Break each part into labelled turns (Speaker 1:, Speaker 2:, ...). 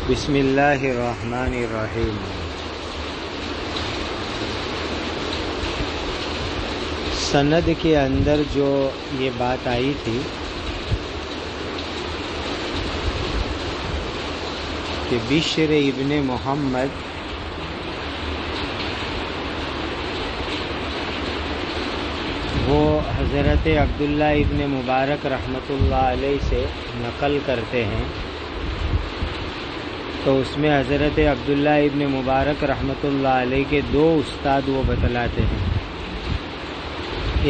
Speaker 1: بسم اللہ الرحمن الرحیم۔ سند کے اندر جو یہ بات آئی تھی کہ بشر ابن محمد وہ حضرت عبداللہ ابن مبارک رحمۃ اللہ علیہ سے نقل کرتے ہیں، تو اس میں حضرت عبداللہ ابن مبارک رحمۃ اللہ علیہ کے دو استاد وہ بتلاتے ہیں۔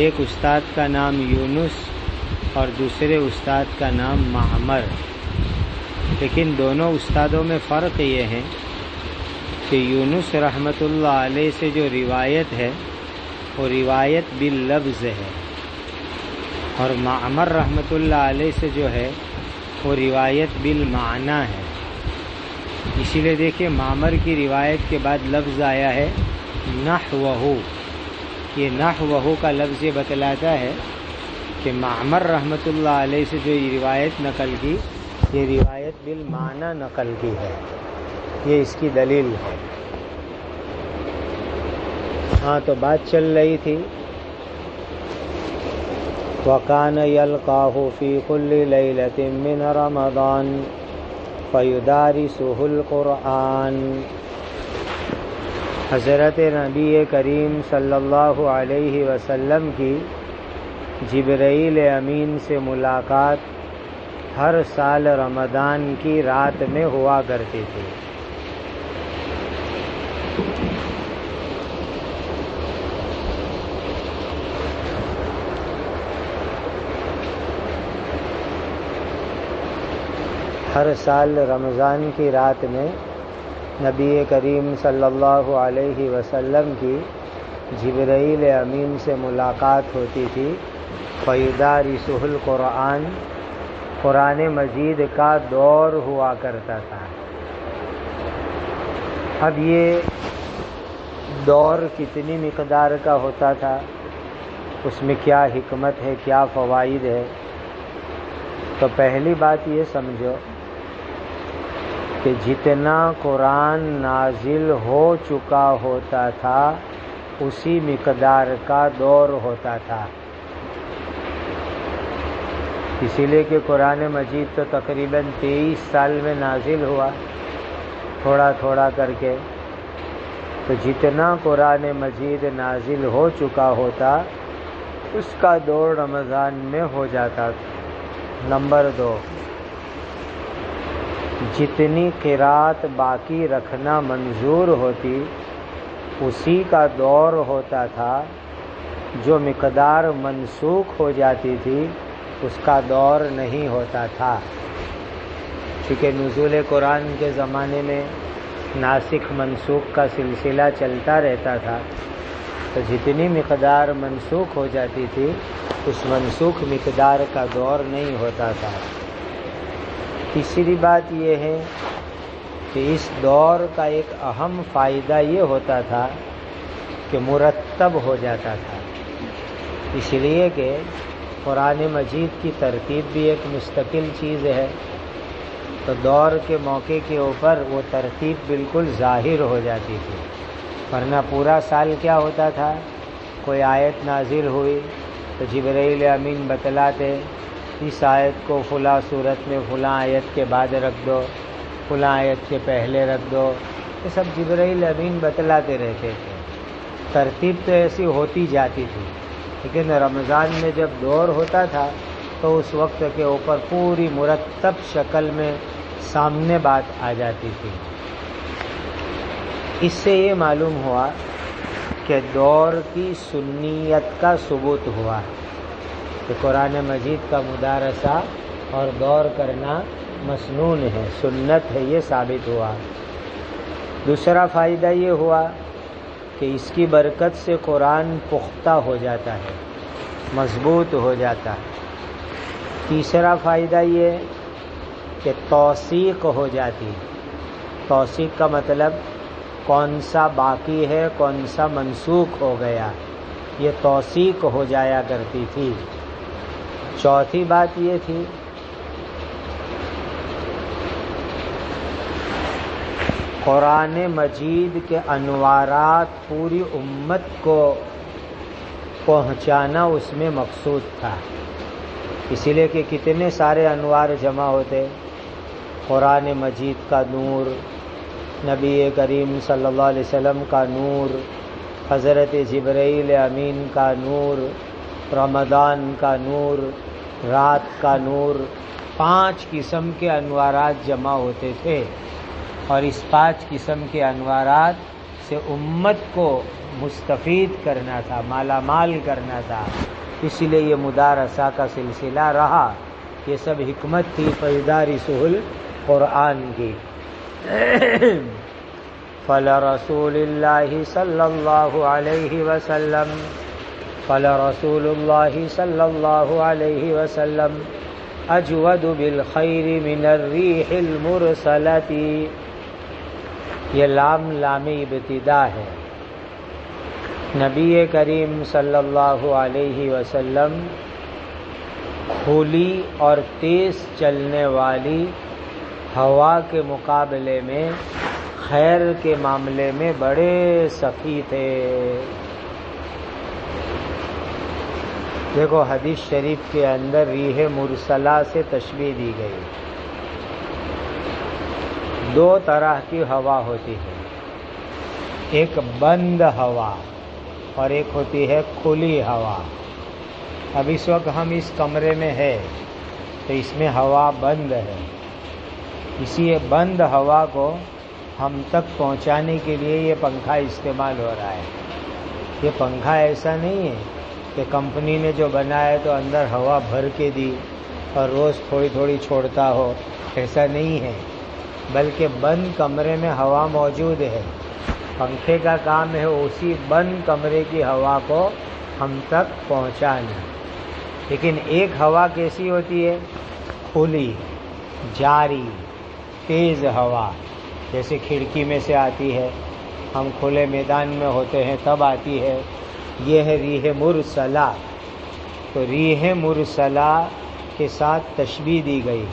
Speaker 1: ایک استاد کا نام یونس اور دوسرے استاد کا نام معمر، لیکن دونوں استادوں میں فرق یہ ہے کہ یونس رحمۃ اللہ علیہ سے جو روایت ہے وہ روایت باللفظ ہے، اور معمر رحمۃ اللہ علیہ سے جو ہے وہ روایت بالمعنی ہے۔ اسی لیے دیکھیں معمر کی روایت کے بعد لفظ آیا ہے نحوہ۔ یہ نحوہ کا لفظ یہ بتلاتا ہے کہ معمر رحمۃ اللہ علیہ سے جو یہ روایت نقل کی، یہ روایت بالمعنی نقل کی ہے، یہ اس کی دلیل ہے۔ ہاں تو بات چل رہی تھی وَكَانَ يَلْقَاهُ فِي كُلِّ لَيْلَةٍ مِّنْ رَمَضَانَ فَيُدَارِسُهُ الْقُرْآنَ۔ حضرت نبی کریم صلی اللہ علیہ وسلم کی جبرائیل امین سے ملاقات ہر سال رمضان کی رات میں ہوا کرتی تھی۔ ہر سال رمضان کی رات میں نبی کریم صلی اللہ علیہ وسلم کی جبرائیل امین سے ملاقات ہوتی تھی۔ فَيُدَارِسُهُ الْقُرْآنَ، قرآن مجید کا دور ہوا کرتا تھا۔ اب یہ دور کتنی مقدار کا ہوتا تھا، اس میں کیا حکمت ہے، کیا فوائد ہے؟ تو پہلی بات یہ سمجھو کہ جتنا قرآن نازل ہو چکا ہوتا تھا اسی مقدار کا دور ہوتا تھا۔ اسی لیے کہ قرآن مجید تو تقریباً 23 سال میں نازل ہوا، تھوڑا تھوڑا کر کے، تو جتنا قرآن مجید نازل ہو چکا ہوتا اس کا دور رمضان میں ہو جاتا تھا۔ نمبر 2، جتنی قرات باقی رکھنا منظور ہوتی اسی کا دور ہوتا تھا، جو مقدار منسوخ ہو جاتی تھی اس کا دور نہیں ہوتا تھا، کیونکہ نزول قرآن کے زمانے میں ناسخ منسوخ کا سلسلہ چلتا رہتا تھا، تو جتنی مقدار منسوخ ہو جاتی تھی اس منسوخ مقدار کا دور نہیں ہوتا تھا۔ تیسری بات یہ ہے کہ اس دور کا ایک اہم فائدہ یہ ہوتا تھا کہ مرتب ہو جاتا تھا، اس لیے کہ قرآن مجید کی ترتیب بھی ایک مستقل چیز ہے، تو دور کے موقع کے اوپر وہ ترتیب بالکل ظاہر ہو جاتی تھی۔ ورنہ پورا سال کیا ہوتا تھا، کوئی آیت نازل ہوئی تو جبرائیل امین بتلاتے اس آیت کو فلاں صورت میں فلاں آیت کے بعد رکھ دو، فلاں آیت کے پہلے رکھ دو، یہ سب جبرائیل امین بتلاتے رہتے تھے۔ ترتیب تو ایسی ہوتی جاتی تھی، لیکن رمضان میں جب دور ہوتا تھا تو اس وقت کے اوپر پوری مرتب شکل میں سامنے بات آ جاتی تھی۔ اس سے یہ معلوم ہوا کہ دور کی سنیت کا ثبوت ہوا کہ قرآن مجید کا مدارسہ اور دور کرنا مسنون ہے، سنت ہے، یہ ثابت ہوا۔ دوسرا فائدہ یہ ہوا کہ اس کی برکت سے قرآن پختہ ہو جاتا ہے، مضبوط ہو جاتا ہے۔ تیسرا فائدہ یہ کہ توثیق ہو جاتی۔ توثیق کا مطلب کون سا باقی ہے، کون سا منسوخ ہو گیا، یہ توثیق ہو جایا کرتی تھی۔ چوتھی بات یہ تھی قرآن مجید کے انوارات پوری امت کو پہنچانا اس میں مقصود تھا، اسی لیے کہ کتنے سارے انوار جمع ہوتے، قرآن مجید کا نور، نبی کریم صلی اللہ علیہ وسلم کا نور، حضرت جبرائیل امین کا نور، رمضان کا نور، رات کا نور، 5 قسم کے انوارات جمع ہوتے تھے، اور اس 5 قسم کے انوارات سے امت کو مستفید کرنا تھا، مالا مال کرنا تھا، اس لیے یہ مدارسہ کا سلسلہ رہا۔ یہ سب حکمت تھی فیدارسہ القرآن کی۔ فلرسول اللہ صلی اللہ علیہ وسلم فلرسول اللہ صلی اللہ علیہ وسلم اجود بالخیر من الریح المرسلۃ۔ یہ لام لام ابتدا ہے۔ نبی کریم صلی اللہ علیہ وسلم کھلی اور تیز چلنے والی ہوا کے مقابلے میں خیر کے معاملے میں بڑے سخی تھے۔ دیکھو حدیث شریف کے اندر ریح مرسلہ سے تشبیہ دی گئی۔ 2 طرح کی ہوا ہوتی ہے، ایک بند ہوا اور ایک ہوتی ہے کھلی ہوا۔ اب اس وقت ہم اس کمرے میں ہے تو اس میں ہوا بند ہے، اسی بند ہوا کو ہم تک پہنچانے کے لیے یہ پنکھا استعمال ہو رہا ہے۔ یہ پنکھا ایسا نہیں ہے کہ کمپنی نے جو بنایا تو اندر ہوا بھر کے دی اور روز تھوڑی تھوڑی چھوڑتا ہو، ایسا نہیں ہے، بلکہ بند کمرے میں ہوا موجود ہے۔ پنکھے کا کام ہے اسی بند کمرے کی ہوا کو ہم تک پہنچانا۔ لیکن ایک ہوا کیسی ہوتی ہے؟ کھلی، جاری، تیز ہوا، جیسے کھڑکی میں سے آتی ہے، ہم کھلے میدان میں ہوتے ہیں تب آتی ہے، یہ ہے ریح مرسلہ۔ تو ریح مرسلہ کے ساتھ تشبیہ دی گئی،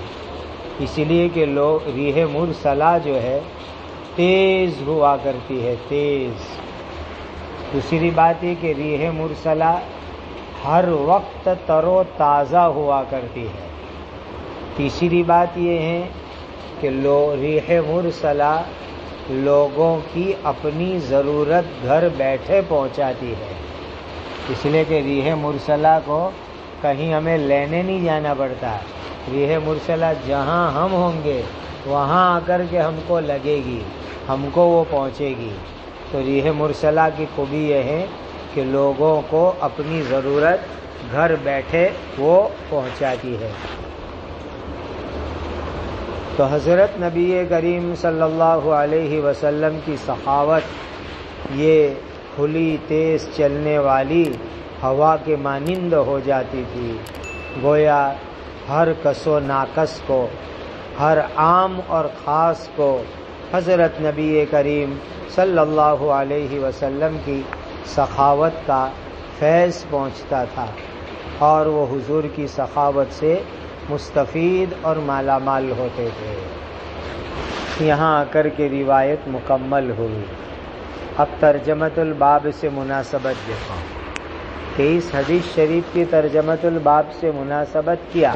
Speaker 1: اس لیے کہ ریح مرسلہ جو ہے تیز ہوا کرتی ہے، تیز۔ دوسری بات یہ کہ ریح مرسلہ ہر وقت تر و تازہ ہوا کرتی ہے۔ تیسری بات یہ ہے کہ ریح مرسلہ لوگوں کی اپنی ضرورت گھر بیٹھے پہنچاتی ہے، اس لیے کہ ریح مرسلہ کو کہیں ہمیں لینے نہیں جانا پڑتا۔ ریح مرسلہ جہاں ہم ہوں گے وہاں آ کر کے ہم کو لگے گی، ہم کو وہ پہنچے گی۔ تو ریح مرسلہ کی خوبی یہ ہے کہ لوگوں کو اپنی ضرورت گھر بیٹھے وہ پہنچاتی ہے۔ تو حضرت نبی کریم صلی اللہ علیہ وسلم کی سخاوت یہ کھلی تیز چلنے والی ہوا کے مانند ہو جاتی تھی، گویا ہر کس و ناکس کو، ہر عام اور خاص کو حضرت نبی کریم صلی اللہ علیہ وسلم کی سخاوت کا فیض پہنچتا تھا، اور وہ حضور کی سخاوت سے مستفید اور مالا مال ہوتے تھے۔ یہاں آ کر کے روایت مکمل ہوئی۔ اب ترجمۃ الباب سے مناسبت دیکھو کہ اس حدیث شریف کی ترجمۃ الباب سے مناسبت کیا۔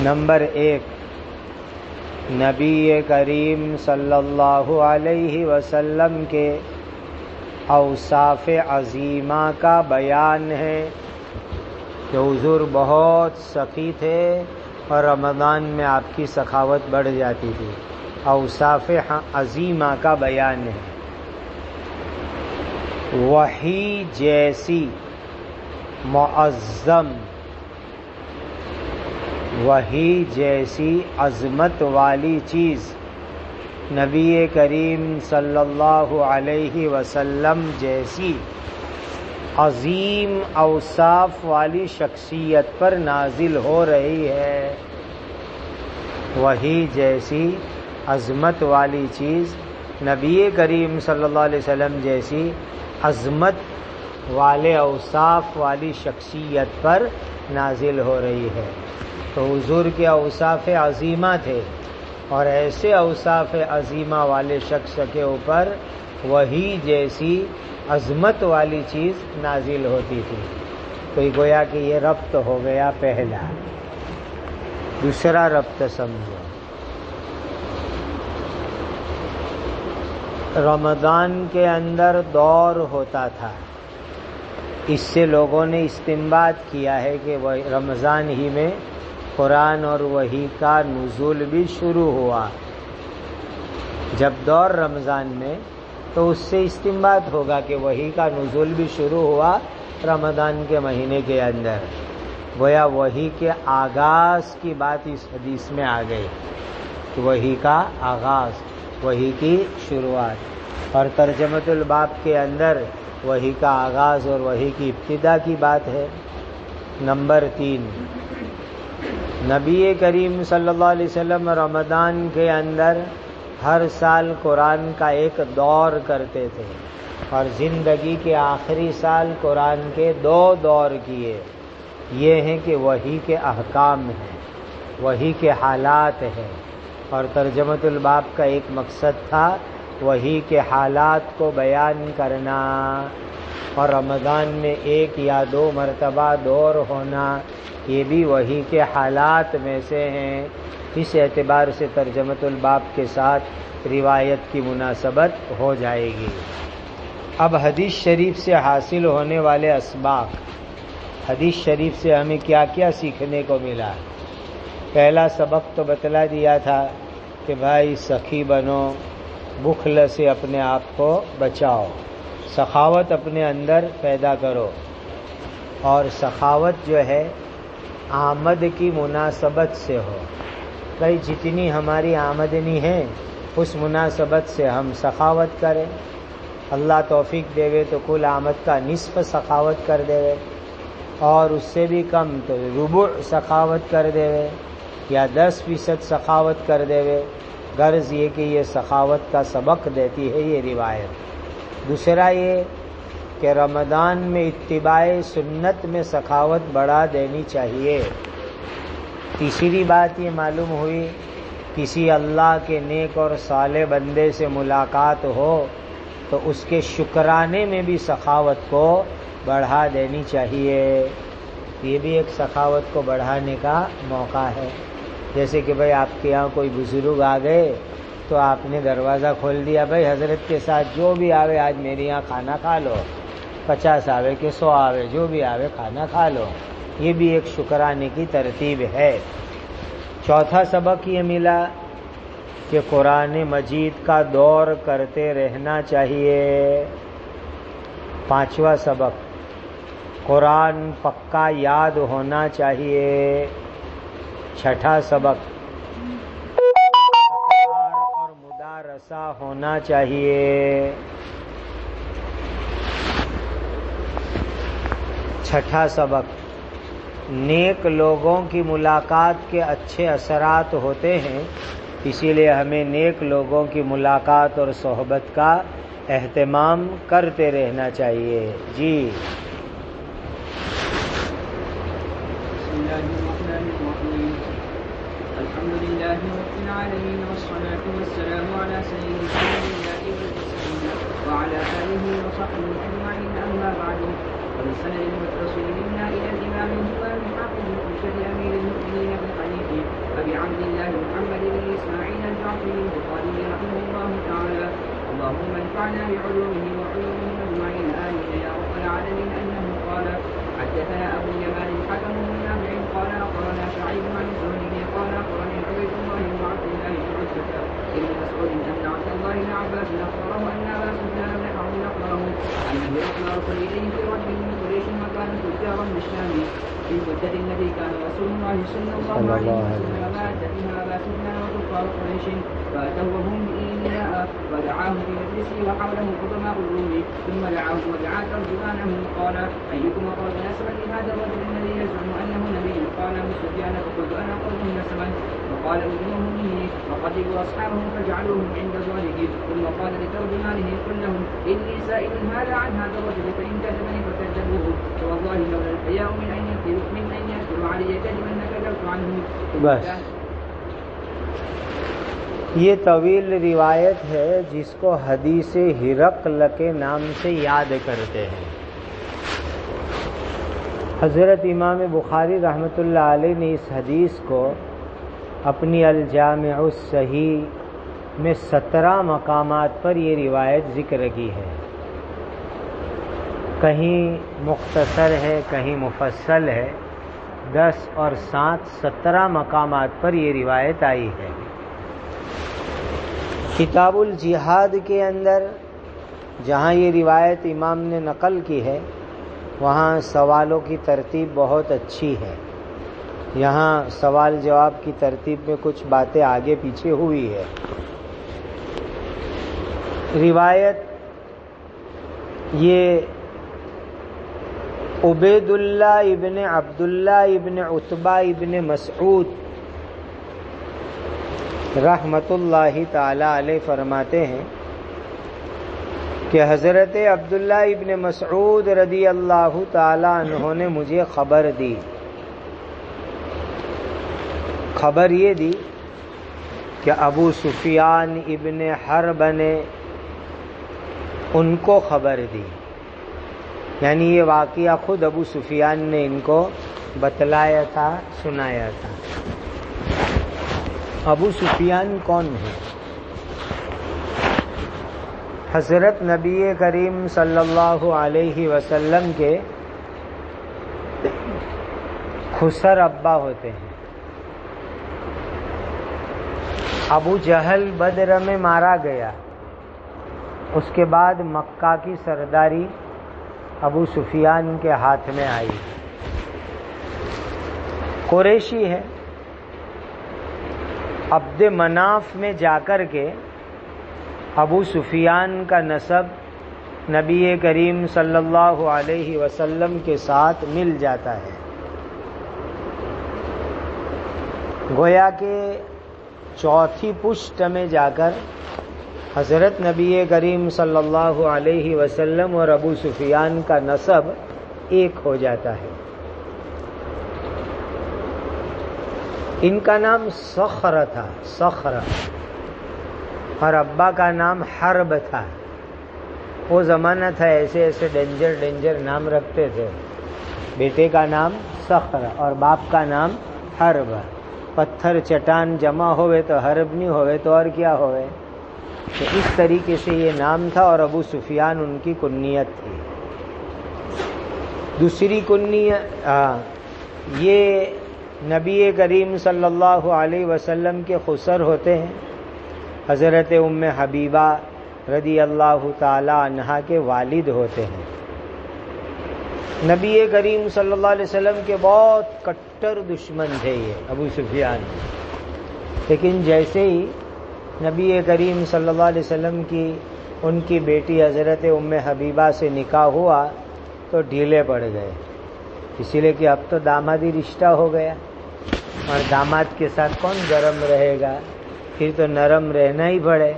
Speaker 1: نمبر 1، نبی کریم صلی اللہ علیہ وسلم کے اوصاف عظیمہ کا بیان ہے کہ حضور بہت سخی تھے اور رمضان میں آپ کی سخاوت بڑھ جاتی تھی۔ اوصاف عظیمہ کا بیان ہے۔ وہی جیسی معظم، وہی جیسی عظمت والی چیز، نبی کریم صلی اللہ علیہ وسلم جیسی عظیم اوصاف والی شخصیت پر نازل ہو رہی ہے۔ وہی جیسی عظمت والی چیز نبی کریم صلی اللہ علیہ وسلم جیسی عظمت والے اوصاف والی شخصیت پر نازل ہو رہی ہے۔ تو حضور کے اوصاف عظیمہ تھے، اور ایسے اوصاف عظیمہ والے شخص کے اوپر وہی جیسی عظمت والی چیز نازل ہوتی تھی. تو یہ گویا کہ یہ ربط ہو گیا پہلا. دوسرا ربط سمجھو. رمضان کے اندر دور ہوتا تھا. اس سے لوگوں نے استنباط کیا ہے کہ وہ رمضان ہی میں قرآن اور وحی کا نزول بھی شروع ہوا. جب دور رمضان میں تو اس سے استنباط ہوگا کہ وحی کا نزول بھی شروع ہوا رمضان کے مہینے کے اندر. گویا وحی کے آغاز کی بات اس حدیث میں آ گئی کہ وحی کا آغاز، وحی کی شروعات. اور ترجمۃ الباب کے اندر وحی کا آغاز اور وحی کی ابتدا کی بات ہے. نمبر 3، نبی کریم صلی اللہ علیہ وسلم رمضان کے اندر ہر سال قرآن کا ایک دور کرتے تھے اور زندگی کے آخری سال قرآن کے 2 دور کیے. یہ ہیں کہ وحی کے احکام ہیں، وحی کے حالات ہیں. اور ترجمۃ الباب کا ایک مقصد تھا وحی کے حالات کو بیان کرنا، اور رمضان میں 1 یا 2 مرتبہ دور ہونا یہ بھی وحی کے حالات میں سے ہیں. اس اعتبار سے ترجمۃ الباب کے ساتھ روایت کی مناسبت ہو جائے گی. اب حدیث شریف سے حاصل ہونے والے اسباق. حدیث شریف سے ہمیں کیا کیا سیکھنے کو ملا؟ پہلا سبق تو بتلا دیا تھا کہ بھائی سخی بنو، بخل سے اپنے آپ کو بچاؤ، سخاوت اپنے اندر پیدا کرو. اور سخاوت جو ہے آمد کی مناسبت سے ہو. بھائی جتنی ہماری آمدنی ہے اس مناسبت سے ہم سخاوت کریں. اللہ توفیق دے تو کل آمد کا نصف سخاوت کر دے، اور اس سے بھی کم تو ربع سخاوت کر دے یا 10% سخاوت کر دے. غرض یہ کہ یہ سخاوت کا سبق دیتی ہے یہ روایت. دوسرا یہ کہ رمضان میں اتباع سنت میں سخاوت بڑھا دینی چاہیے. تیسری بات یہ معلوم ہوئی کسی اللہ کے نیک اور صالح بندے سے ملاقات ہو تو اس کے شکرانے میں بھی سخاوت کو بڑھا دینی چاہیے. یہ بھی ایک سخاوت کو بڑھانے کا موقع ہے. جیسے کہ بھئی آپ کے یہاں کوئی بزرگ آ گئے تو آپ نے دروازہ کھول دیا، بھئی حضرت کے ساتھ جو بھی آوے آج میرے یہاں کھانا کھا لو، 50 آوے کہ 100 آوے جو بھی آوے کھانا کھا لو. یہ بھی ایک شکرانے کی ترتیب ہے. چوتھا سبق یہ ملا کہ قرآن مجید کا دور کرتے رہنا چاہیے. پانچواں سبق قرآن پکا یاد ہونا چاہیے. چھٹا سبق تکرار اور مدارسہ ہونا چاہیے. چھٹا سبق نیک لوگوں کی ملاقات کے اچھے اثرات ہوتے ہیں، اسی لیے ہمیں نیک لوگوں کی ملاقات اور صحبت کا اہتمام کرتے رہنا چاہیے. جی
Speaker 2: الحمد لله رب العالمين والصلاة والسلام على سيد الأنبياء والمرسلين وعلى آله وصحبه أجمعين. أما بعد، فبالسند المتصل منا إلى الإمام الجواد حافظ المرشد أمير المؤمنين بالحديث أبي عبد الله محمد بن إسماعيل الجعفري البخاري رحمه الله تعالى. اللهم انفعنا بعلومه وعلومهم أجمعين آمين يا رب العالمين. أنه قال: حدثنا أبو اليمان الحكم بن نافع قال أخبرنا شعيب عن الزهري قال أخبرني عبيد الله بن عبد الله بن عتبة بن مسعود أن عبد الله بن عباس أخبره أن أبا سفيان بن حرب أخبره أنه أرسل إليه في رجل من قريش وكان تجارا بالشام في المدة التي كان رسول الله صلى الله عليه وسلم مات فيها أبا سفيان وكفار قريش، فأتوا وهم بإيلاء ودعاه في مجلسه وحوله قدماء الروم، ثم دعاه ودعا ترجمانه قال: أيكم أقرب نسبا لهذا الرجل الذي يزعم أنه نبي؟ قال أبو سفيان: فقلت أنا أقرب نسبا. وقال أذنهم مني وقتلوا أصحابهم فجعلوهم عند ظهره، ثم قال لترجمانه: قل لهم إني سائل هذا عن هذا الرجل فإن كذبني فكذبوه، فوالله لولا الحياء من أن يذكروا علي كذبا لكذبت عنه.
Speaker 1: بس یہ طویل روایت ہے جس کو حدیث ہرقل کے نام سے یاد کرتے ہیں۔ حضرت امام بخاری رحمۃ اللہ علیہ نے اس حدیث کو اپنی الجامع الصحیح میں 17 مقامات پر یہ روایت ذکر کی ہے۔ کہیں مختصر ہے، کہیں مفصل ہے، 10 اور 7 17 مقامات پر یہ روایت آئی ہے۔ کتاب الجہاد کے اندر جہاں یہ روایت امام نے نقل کی ہے وہاں سوالوں کی ترتیب بہت اچھی ہے۔ یہاں سوال جواب کی ترتیب میں کچھ باتیں آگے پیچھے ہوئی ہے۔ روایت یہ عبید اللہ ابن عبداللہ ابن عتبہ ابن مسعود رحمت اللہ تعالی علیہ فرماتے ہیں کہ حضرت عبداللہ ابن مسعود رضی اللہ تعالی عنہ نے مجھے خبر دی۔ خبر یہ دی کہ ابو سفیان ابن حرب نے ان کو خبر دی، یعنی یہ واقعہ خود ابو سفیان نے ان کو بتلایا تھا، سنایا تھا۔ ابو سفیان کون ہے؟ حضرت نبی کریم صلی اللہ علیہ وسلم کے خسر ابا ہوتے ہیں۔ ابو جہل بدر میں مارا گیا، اس کے بعد مکہ کی سرداری ابو سفیان کے ہاتھ میں آئی۔ قریشی ہے، عبد مناف میں جا کر کے ابو سفیان کا نسب نبی کریم صلی اللہ علیہ وسلم کے ساتھ مل جاتا ہے۔ گویا کہ چوتھی پشت میں جا کر حضرت نبی کریم صلی اللہ علیہ وسلم اور ابو سفیان کا نسب ایک ہو جاتا ہے۔ ان کا نام صخر تھا، صخر، اور ابا کا نام حرب تھا۔ وہ زمانہ تھا ایسے ایسے ڈینجر نام رکھتے تھے۔ بیٹے کا نام صخر اور باپ کا نام حرب۔ پتھر چٹان جمع ہوئے تو حرب نہیں ہوئے تو اور کیا ہوئے؟ تو اس طریقے سے یہ نام تھا، اور ابو سفیان ان کی کنیت تھی۔ دوسری کنیت یہ نبی کریم صلی اللہ علیہ وسلم کے خسر ہوتے ہیں، حضرت ام حبیبہ رضی اللہ تعالی عنہا کے والد ہوتے ہیں۔ نبی کریم صلی اللہ علیہ وسلم کے بہت کٹر دشمن تھے یہ ابو سفیان، لیکن جیسے ہی نبی کریم صلی اللہ علیہ وسلم کی ان کی بیٹی حضرت ام حبیبہ سے نکاح ہوا تو ڈھیلے پڑ گئے، اسی لیے کہ اب تو دامادی رشتہ ہو گیا، اور داماد کے ساتھ کون گرم رہے گا، پھر تو نرم رہنا ہی پڑے۔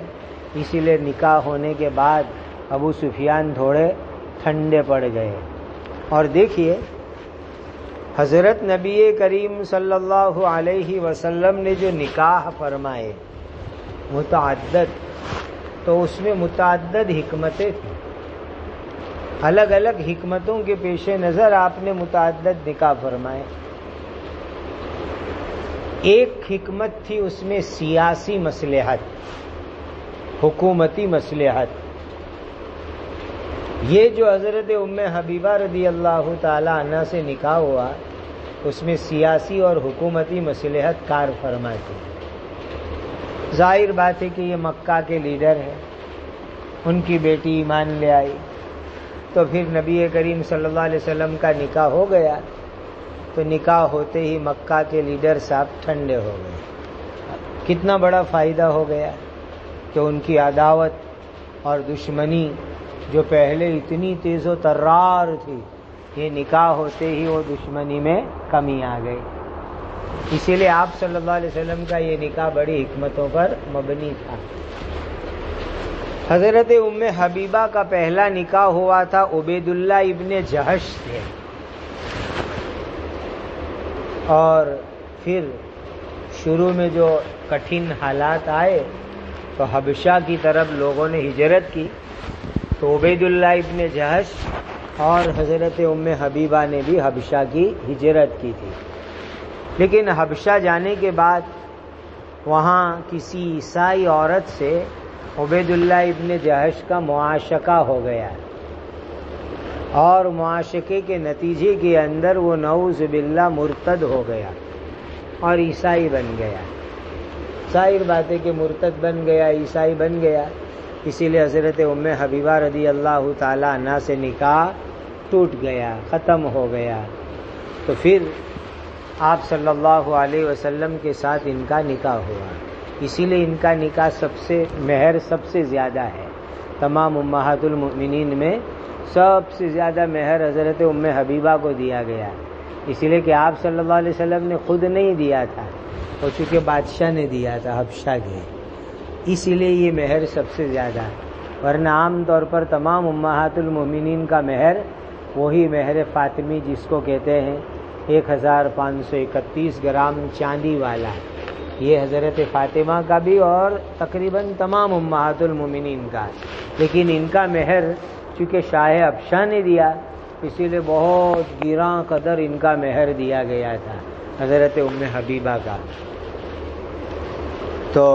Speaker 1: اسی لیے نکاح ہونے کے بعد ابو سفیان تھوڑے ٹھنڈے پڑ گئے۔ اور دیکھیے حضرت نبی کریم صلی اللہ علیہ وسلم نے جو نکاح فرمائے متعدد، تو اس میں متعدد حکمتیں تھیں، الگ الگ حکمتوں کے پیش نظر آپ نے متعدد نکاح فرمائے۔ ایک حکمت تھی اس میں سیاسی مصلحت، حکومتی مصلحت۔ یہ جو حضرت ام حبیبہ رضی اللہ تعالی عنہ سے نکاح ہوا اس میں سیاسی اور حکومتی مصلحت کار فرما تھی۔ ظاہر بات ہے کہ یہ مکہ کے لیڈر ہیں، ان کی بیٹی ایمان لے آئی تو پھر نبی کریم صلی اللہ علیہ وسلم کا نکاح ہو گیا، تو نکاح ہوتے ہی مکہ کے لیڈر صاحب ٹھنڈے ہو گئے۔ کتنا بڑا فائدہ ہو گیا کہ ان کی عداوت اور دشمنی جو پہلے اتنی تیز و ترار تھی، یہ نکاح ہوتے ہی وہ دشمنی میں کمی آ گئی۔ اسی لیے آپ صلی اللہ علیہ وسلم کا یہ نکاح بڑی حکمتوں پر مبنی تھا۔ حضرت ام حبیبہ کا پہلا نکاح ہوا تھا عبید اللہ ابن جہش سے، اور پھر شروع میں جو کٹھن حالات آئے تو حبشہ کی طرف لوگوں نے ہجرت کی، تو عبید اللہ ابن جہش اور حضرت ام حبیبہ نے بھی حبشہ کی ہجرت کی تھی. لیکن حبشہ جانے کے بعد وہاں کسی عیسائی عورت سے عبید اللہ ابن جہش کا معاشقہ ہو گیا، اور معاشقے کے نتیجے کے اندر وہ نعوذ باللہ مرتد ہو گیا اور عیسائی بن گیا. ظاہر بات ہے کہ مرتد بن گیا، عیسائی بن گیا، اسی لیے حضرت ام حبیبہ رضی اللہ تعالی عنہ سے نکاح ٹوٹ گیا، ختم ہو گیا. تو پھر آپ صلی اللہ علیہ وسلم کے ساتھ ان کا نکاح ہوا. اسی لیے ان کا نکاح مہر سب سے زیادہ ہے. تمام امہات المؤمنین میں سب سے زیادہ مہر حضرت ام حبیبہ کو دیا گیا، اسی لیے کہ آپ صلی اللہ علیہ وسلم نے خود نہیں دیا تھا، وہ چونکہ بادشاہ نے دیا تھا حبشہ کے، اسی لیے یہ مہر سب سے زیادہ ہے. ورنہ عام طور پر تمام امہات المؤمنین کا مہر وہی مہر فاطمی جس کو کہتے ہیں 1531 گرام چاندی والا ہے. یہ حضرت فاطمہ کا بھی اور تقریباً تمام امہات المؤمنین کا. لیکن ان کا مہر چونکہ شاہ حبشہ نے دیا، اسی لیے بہت گراں قدر ان کا مہر دیا گیا تھا حضرت ام حبیبہ کا. تو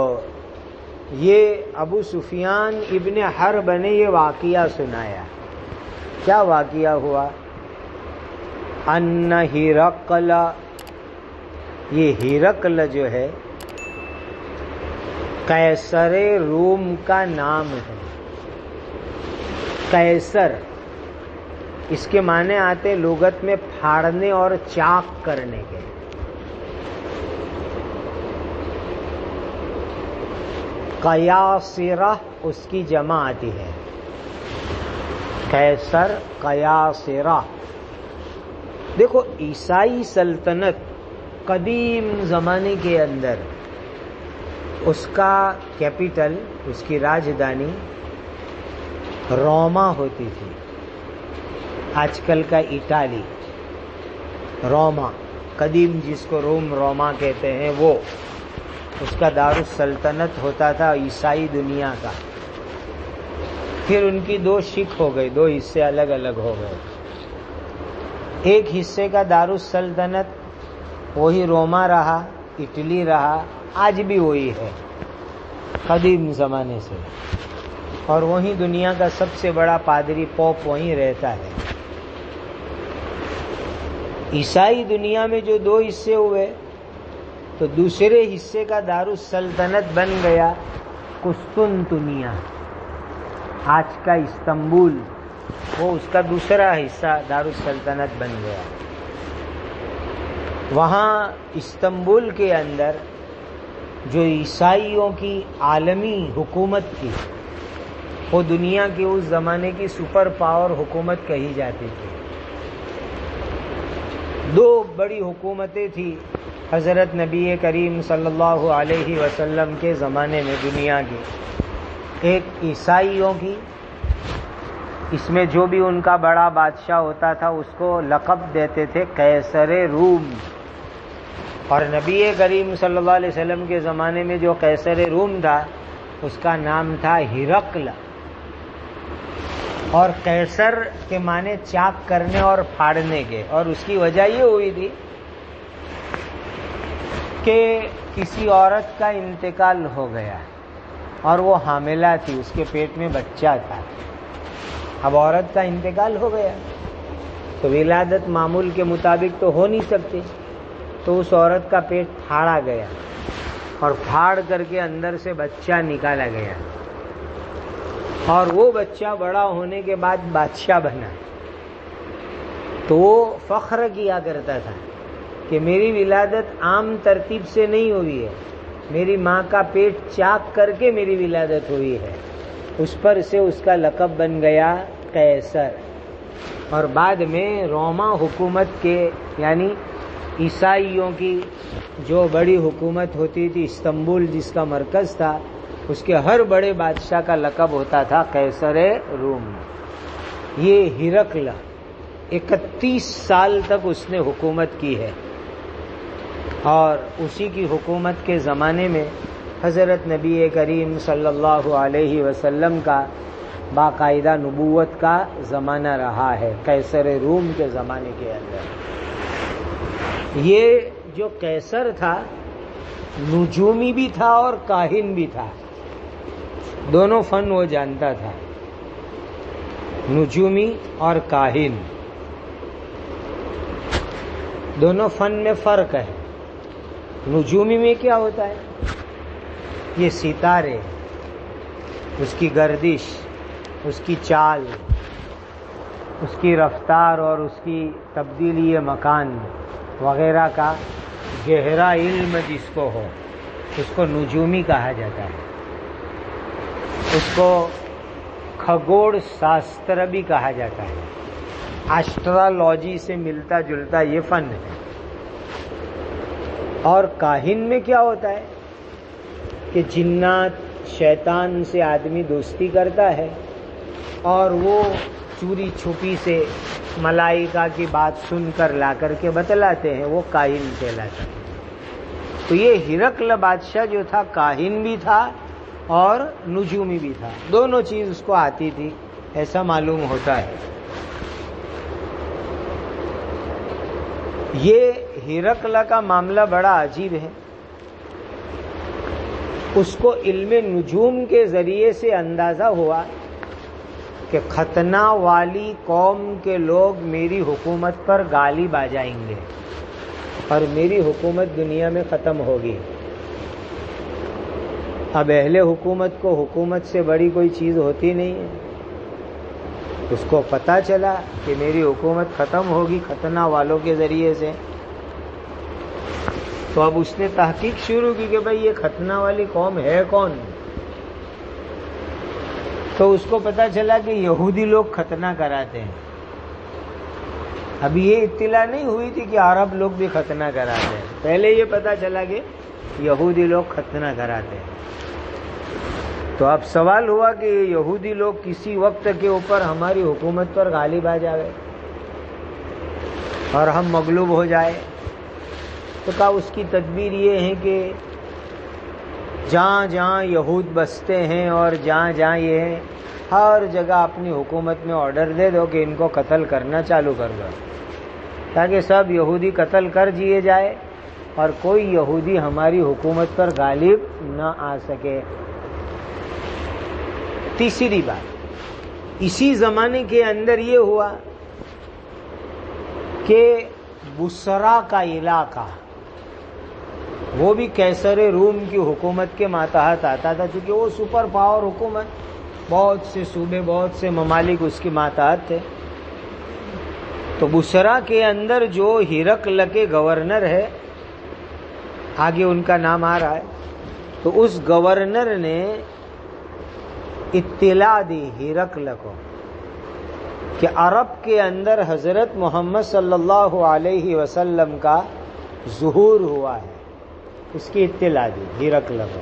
Speaker 1: یہ ابو سفیان ابن حرب نے یہ واقعہ سنایا. کیا واقعہ ہوا؟ ان ہرقل، یہ ہرقل جو ہے قیصر روم کا نام ہے. قیصر اس کے معنی آتے لغت میں پھاڑنے اور چاک کرنے کے. قیاصرہ اس کی جمع آتی ہے، قیصر قیاصرہ. دیکھو عیسائی سلطنت قدیم زمانے کے اندر اس کا کیپٹل، اس کی راجدھانی روما ہوتی تھی. آج کل کا اٹالی، روما قدیم جس کو روما کہتے ہیں، وہ اس کا دارالسلطنت ہوتا تھا عیسائی دنیا کا. پھر ان کی دو شک ہو گئی، دو حصے الگ الگ ہو گئے. ایک حصے کا دارالسلطنت وہی روما رہا، اٹلی رہا، آج بھی وہی ہے قدیم زمانے سے، اور وہیں دنیا کا سب سے بڑا پادری پوپ وہیں رہتا ہے. عیسائی دنیا میں جو دو حصے ہوئے تو دوسرے حصے کا دارالسلطنت بن گیا قسطنطنیہ، آج کا استنبول. وہ اس کا دوسرا حصہ دارالسلطنت بن گیا. وہاں استنبول کے اندر جو عیسائیوں کی عالمی حکومت تھی، وہ دنیا کی اس زمانے کی سپر پاور حکومت کہی جاتی تھی. دو بڑی حکومتیں تھیں حضرت نبی کریم صلی اللہ علیہ وسلم کے زمانے میں دنیا کی. ایک عیسائیوں کی، اس میں جو بھی ان کا بڑا بادشاہ ہوتا تھا اس کو لقب دیتے تھے قیصر روم. اور نبی کریم صلی اللہ علیہ وسلم کے زمانے میں جو قیصر روم تھا اس کا نام تھا ہرقل. اور قیصر کے معنی چاک کرنے اور پھاڑنے کے. اور اس کی وجہ یہ ہوئی تھی کہ کسی عورت کا انتقال ہو گیا اور وہ حاملہ تھی، اس کے پیٹ میں بچہ تھا. اب عورت کا انتقال ہو گیا تو ولادت معمول کے مطابق تو ہو نہیں سکتی، تو اس عورت کا پیٹ پھاڑا گیا اور پھاڑ کر کے اندر سے بچہ نکالا گیا. اور وہ بچہ بڑا ہونے کے بعد بادشاہ بنا. تو وہ فخر کیا کرتا تھا کہ میری ولادت عام ترتیب سے نہیں ہوئی ہے، میری ماں کا پیٹ چاک کر کے میری ولادت ہوئی ہے. اس پر سے اس کا لقب بن گیا قیصر. اور بعد میں روما حکومت کے، یعنی عیسائیوں کی جو بڑی حکومت ہوتی تھی استنبول جس کا مرکز تھا، اس کے ہر بڑے بادشاہ کا لقب ہوتا تھا قیصر روم. یہ ہرقل 31 سال تک اس نے حکومت کی ہے، اور اسی کی حکومت کے زمانے میں حضرت نبی کریم صلی اللہ علیہ وسلم کا باقاعدہ نبوت کا زمانہ رہا ہے، قیصر روم کے زمانے کے اندر۔ یہ جو قیصر تھا نجومی بھی تھا اور کاہن بھی تھا، دونوں فن وہ جانتا تھا، نجومی اور کاہن، دونوں فن میں فرق ہے۔ نجومی میں کیا ہوتا ہے؟ یہ ستارے، اس کی گردش، اس کی چال، اس کی رفتار اور اس کی تبدیلی مکان وغیرہ کا گہرا علم جس کو ہو اس کو نجومی کہا جاتا ہے۔ اس کو کھگوڑ شاستر بھی کہا جاتا ہے، ایسٹرالوجی سے ملتا جلتا یہ فن ہے۔ اور کاہن میں کیا ہوتا ہے کہ جنات شیطان سے آدمی دوستی کرتا ہے اور وہ چوری چھپی سے ملائکہ کی بات سن کر لا کر کے بتلاتے ہیں، وہ کاہن کہلاتا ہے۔ تو یہ ہرقل بادشاہ جو تھا کاہن بھی تھا اور نجومی بھی تھا، دونوں چیز اس کو آتی تھی، ایسا معلوم ہوتا ہے۔ یہ ہرقل کا معاملہ بڑا عجیب ہے۔ اس کو علم نجوم کے ذریعے سے اندازہ ہوا کہ ختنہ والی قوم کے لوگ میری حکومت پر غالب آ جائیں گے اور میری حکومت دنیا میں ختم ہوگی۔ اب اہل حکومت کو حکومت سے بڑی کوئی چیز ہوتی نہیں ہے۔ اس کو پتہ چلا کہ میری حکومت ختم ہوگی ختنہ والوں کے ذریعے سے، تو اب اس نے تحقیق شروع کی کہ بھئی یہ ختنہ والی قوم ہے کون؟ تو اس کو پتہ چلا کہ یہودی لوگ ختنہ کراتے ہیں۔ اب یہ اطلاع نہیں ہوئی تھی کہ عرب لوگ بھی ختنہ کراتے ہیں، پہلے یہ پتہ چلا کہ یہودی لوگ ختنہ کراتے ہیں۔ تو اب سوال ہوا کہ یہ یہودی لوگ کسی وقت کے اوپر ہماری حکومت پر غالب آ جائے اور ہم مغلوب ہو جائے، تو کہا اس کی تدبیر یہ ہے کہ جہاں جہاں یہود بستے ہیں اور جہاں جہاں یہ ہیں ہر جگہ اپنی حکومت میں آرڈر دے دو کہ ان کو قتل کرنا چالو کر دو، تاکہ سب یہودی قتل کر دیے جائے اور کوئی یہودی ہماری حکومت پر غالب نہ آ سکے۔ تیسری بات، اسی زمانے کے اندر یہ ہوا کہ بصرہ کا علاقہ وہ بھی قیصر روم کی حکومت کے ماتحت آتا تھا، چونکہ وہ سپر پاور حکومت، بہت سے صوبے بہت سے ممالک اس کی ماتحت تھے۔ تو بصرہ کے اندر جو ہرقل کے گورنر ہے، آگے ان کا نام آ رہا ہے، تو اس گورنر نے اطلاع دی ہرقل کو کہ عرب کے اندر حضرت محمد صلی اللہ علیہ وسلم کا ظہور ہوا ہے، اس کی اطلاع دی ہرقل کو۔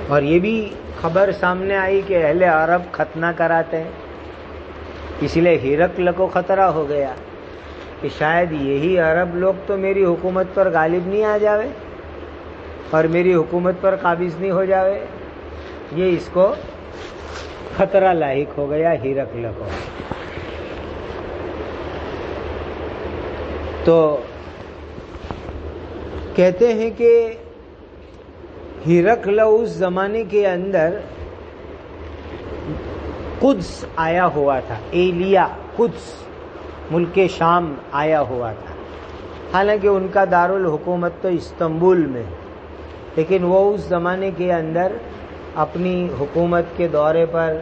Speaker 1: اور یہ بھی خبر سامنے آئی کہ اہل عرب ختنہ کراتے ہیں، اس لیے ہرقل کو خطرہ ہو گیا کہ شاید یہی عرب لوگ تو میری حکومت پر غالب نہیں آ جاوے اور میری حکومت پر قابض نہیں ہو جاوے، یہ اس کو خطرہ لاحق ہو گیا ہرقل کو۔ تو کہتے ہیں کہ ہرقل اس زمانے کے اندر قدس آیا ہوا تھا، ایلیا قدس ملک شام آیا ہوا تھا، حالانکہ ان کا دارالحکومت تو استنبول میں، لیکن وہ اس زمانے کے اندر اپنی حکومت کے دورے پر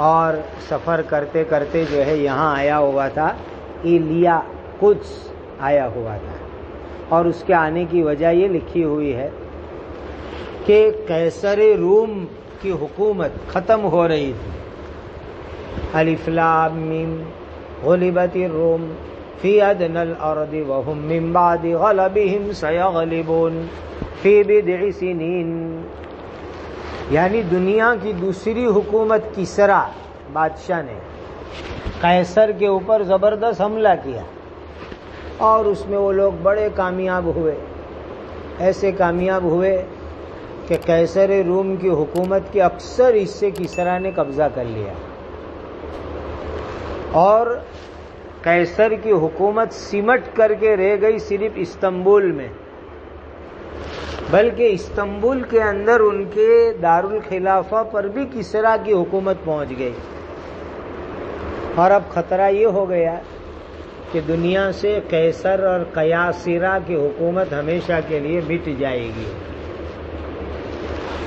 Speaker 1: اور سفر کرتے کرتے جو ہے یہاں آیا ہوا تھا، ایلیا قدس آیا ہوا تھا۔ اور اس کے آنے کی وجہ یہ لکھی ہوئی ہے کہ قیصر روم کی حکومت ختم ہو رہی تھی۔ الف لام میم غلبت الروم فی ادنی الارض وهم من بعد غلبهم سیغلبون فی بضع سنین، یعنی دنیا کی دوسری حکومت کسرا بادشاہ نے قیصر کے اوپر زبردست حملہ کیا اور اس میں وہ لوگ بڑے کامیاب ہوئے، ایسے کامیاب ہوئے کہ قیصر روم کی حکومت کے اکثر حصے کسریٰ نے قبضہ کر لیا، اور قیصر کی حکومت سمٹ کر کے رہ گئی صرف استنبول میں، بلکہ استنبول کے اندر ان کے دارالخلافہ پر بھی کسریٰ کی حکومت پہنچ گئی۔ اور اب خطرہ یہ ہو گیا کہ دنیا سے قیصر اور قیاصرہ کی حکومت ہمیشہ کے لیے مٹ جائے گی،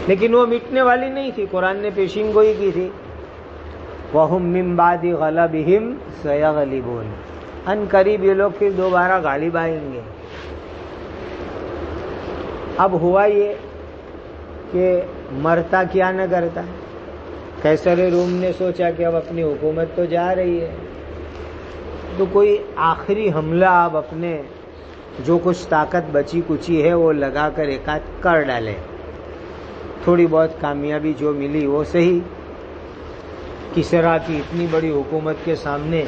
Speaker 1: لیکن وہ مٹنے والی نہیں تھی۔ قرآن نے پیشین گوئی کی تھی، وَهُمْ مِنْ بَعْدِ غَلَبِهِمْ سَيَغْلِبُونَ، ان قریب یہ لوگ پھر دوبارہ غالب آئیں گے۔ اب ہوا یہ کہ مرتا کیا نہ کرتا، قیصر روم نے سوچا کہ اب اپنی حکومت تو جا رہی ہے، تو کوئی آخری حملہ اب اپنے جو کچھ طاقت بچی کچی ہے وہ لگا کر ایک آدھ کر ڈالے۔ تھوڑی بہت کامیابی جو ملی وہ صحیح، کسریٰ کی اتنی بڑی حکومت کے سامنے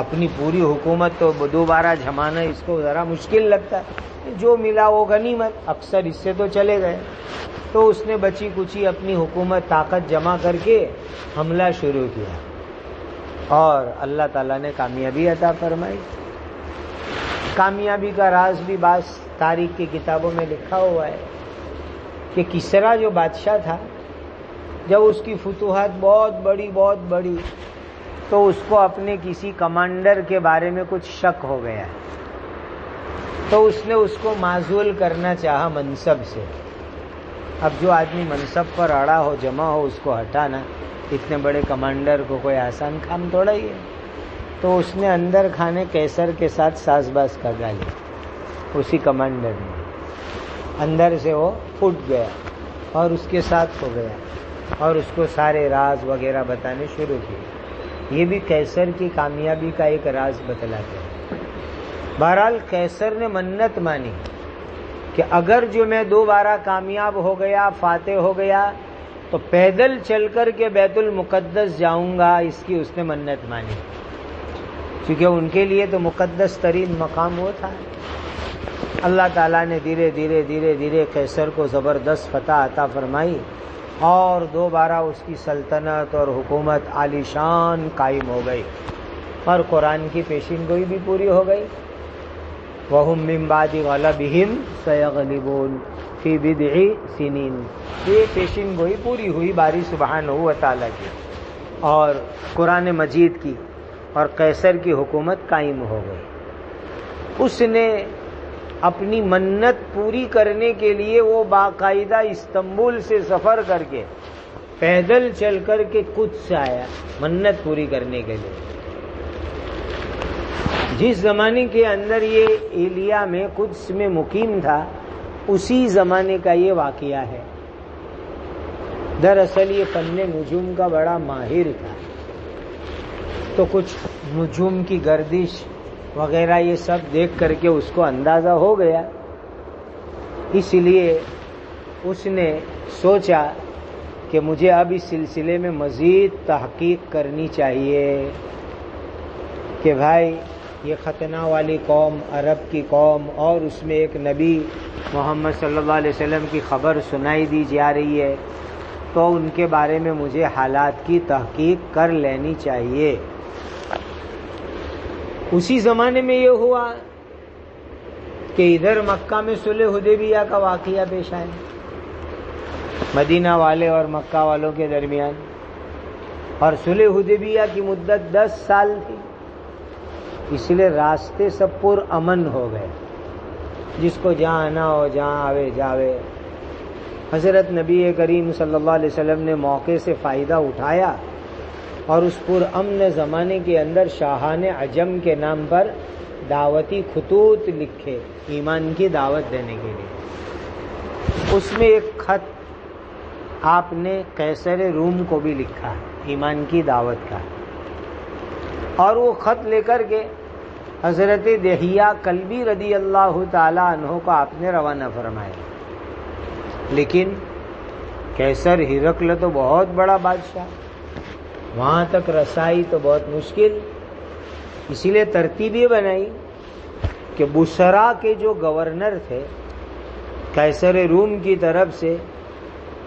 Speaker 1: اپنی پوری حکومت تو دوبارہ جمانا اس کو ذرا مشکل لگتا ہے، جو ملا وہ غنیمت، اکثر اس سے تو چلے گئے۔ تو اس نے بچی کچی اپنی حکومت طاقت جمع کر کے حملہ شروع کیا، اور اللہ تعالیٰ نے کامیابی عطا فرمائی۔ کامیابی کا راز بھی بعض تاریخ کی کتابوں میں لکھا ہوا ہے کہ کسریٰ جو بادشاہ تھا، جب اس کی فتوحات بہت بڑی تو اس کو اپنے کسی کمانڈر کے بارے میں کچھ شک ہو گیا، تو اس نے اس کو معزول کرنا چاہا منصب سے۔ اب جو آدمی منصب پر اڑا ہو، جمع ہو، اس کو ہٹانا اتنے بڑے کمانڈر کو کوئی آسان کام تھوڑا ہی ہے۔ تو اس نے اندر کھانے قیصر کے ساتھ ساز باز کر ڈالی، اسی کمانڈر نے اندر سے وہ پھٹ گیا اور اس کے ساتھ ہو گیا، اور اس کو سارے راز وغیرہ بتانے شروع کیے۔ یہ بھی قیصر کی کامیابی کا ایک راز بتلاتے ہیں۔ بہرحال قیصر نے منت مانی کہ اگر جو میں دوبارہ کامیاب ہو گیا، فاتح ہو گیا، تو پیدل چل کر کے بیت المقدس جاؤں گا، اس کی اس نے منت مانی، کیونکہ ان کے لیے تو مقدس ترین مقام وہ تھا۔ اللہ تعالیٰ نے دھیرے دھیرے قیصر کو زبردست فتح عطا فرمائی، اور دوبارہ اس کی سلطنت اور حکومت عالی شان قائم ہو گئی، اور قرآن کی پیشین گوئی بھی پوری ہو گئی۔ وَهُمْ مِنْ بَعْدِ غَلَبِهِمْ سَيَغْلِبُونَ فِي بِضْعِ سِنِينَ، یہ پیشین گوئی پوری ہوئی باری سبحانہ و تعالیٰ کی اور قرآن مجید کی، اور قیصر کی حکومت قائم ہو گئی۔ اس نے اپنی منت پوری کرنے کے لیے وہ باقاعدہ استنبول سے سفر کر کے پیدل چل کر کے قدس سے آیا منت پوری کرنے کے لیے۔ جس زمانے کے اندر یہ ایلیا میں قدس میں مقیم تھا، اسی زمانے کا یہ واقعہ ہے۔ دراصل یہ فن نجوم کا بڑا ماہر تھا، تو کچھ نجوم کی گردش وغیرہ یہ سب دیکھ کر کے اس کو اندازہ ہو گیا، اس لیے اس نے سوچا کہ مجھے اب اس سلسلے میں مزید تحقیق کرنی چاہیے کہ بھائی یہ ختنہ والی قوم، عرب کی قوم، اور اس میں ایک نبی محمد صلی اللہ علیہ وسلم کی خبر سنائی دی جا رہی ہے، تو ان کے بارے میں مجھے حالات کی تحقیق کر لینی چاہیے۔ اسی زمانے میں یہ ہوا کہ ادھر مکہ میں صلح حدیبیہ کا واقعہ پیش آیا، مدینہ والے اور مکہ والوں کے درمیان، اور صلح حدیبیہ کی مدت 10 سال تھی، اس لیے راستے سب پر امن ہو گئے، جس کو جہاں آنا ہو جہاں آوے جاوے۔ حضرت نبی کریم صلی اللہ علیہ وسلم نے موقع سے فائدہ اٹھایا اور اس پر امن زمانے کے اندر شاہان عجم کے نام پر دعوتی خطوط لکھے ایمان کی دعوت دینے کے لیے۔ اس میں ایک خط آپ نے قیصر روم کو بھی لکھا ایمان کی دعوت کا، اور وہ خط لے کر کے حضرت دحیہ کلبی رضی اللہ تعالی عنہ کو آپ نے روانہ فرمایا۔ لیکن قیصر ہرقل تو بہت بڑا بادشاہ، وہاں تک رسائی تو بہت مشکل، اسی لیے ترتیب یہ بنائی کہ بصرا کے جو گورنر تھے قیصر روم کی طرف سے،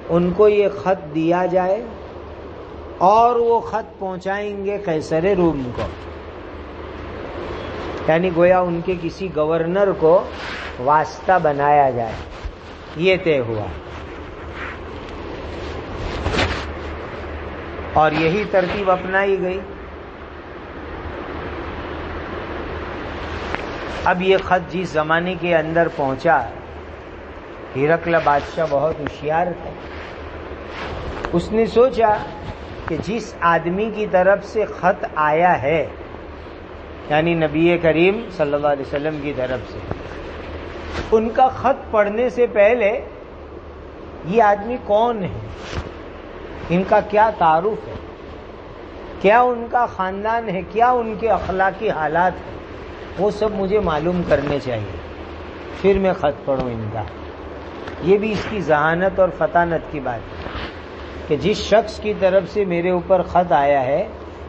Speaker 1: ان کو یہ خط دیا جائے اور وہ خط پہنچائیں گے قیصر روم کو، یعنی گویا ان کے کسی گورنر کو واسطہ بنایا جائے، یہ طے ہوا۔ اور یہی ترتیب اپنائی گئی۔ اب یہ خط جس زمانے کے اندر پہنچا، ہرقل بادشاہ بہت ہوشیار تھا، اس نے سوچا کہ جس آدمی کی طرف سے خط آیا ہے، یعنی نبی کریم صلی اللہ علیہ وسلم کی طرف سے، ان کا خط پڑھنے سے پہلے یہ آدمی کون ہے، ان کا کیا تعارف ہے، کیا ان کا خاندان ہے، کیا ان کے اخلاقی حالات ہیں، وہ سب مجھے معلوم کرنے چاہیے، پھر میں خط پڑھوں ان کا۔ یہ بھی اس کی ذہانت اور فطانت کی بات ہے کہ جس شخص کی طرف سے میرے اوپر خط آیا ہے،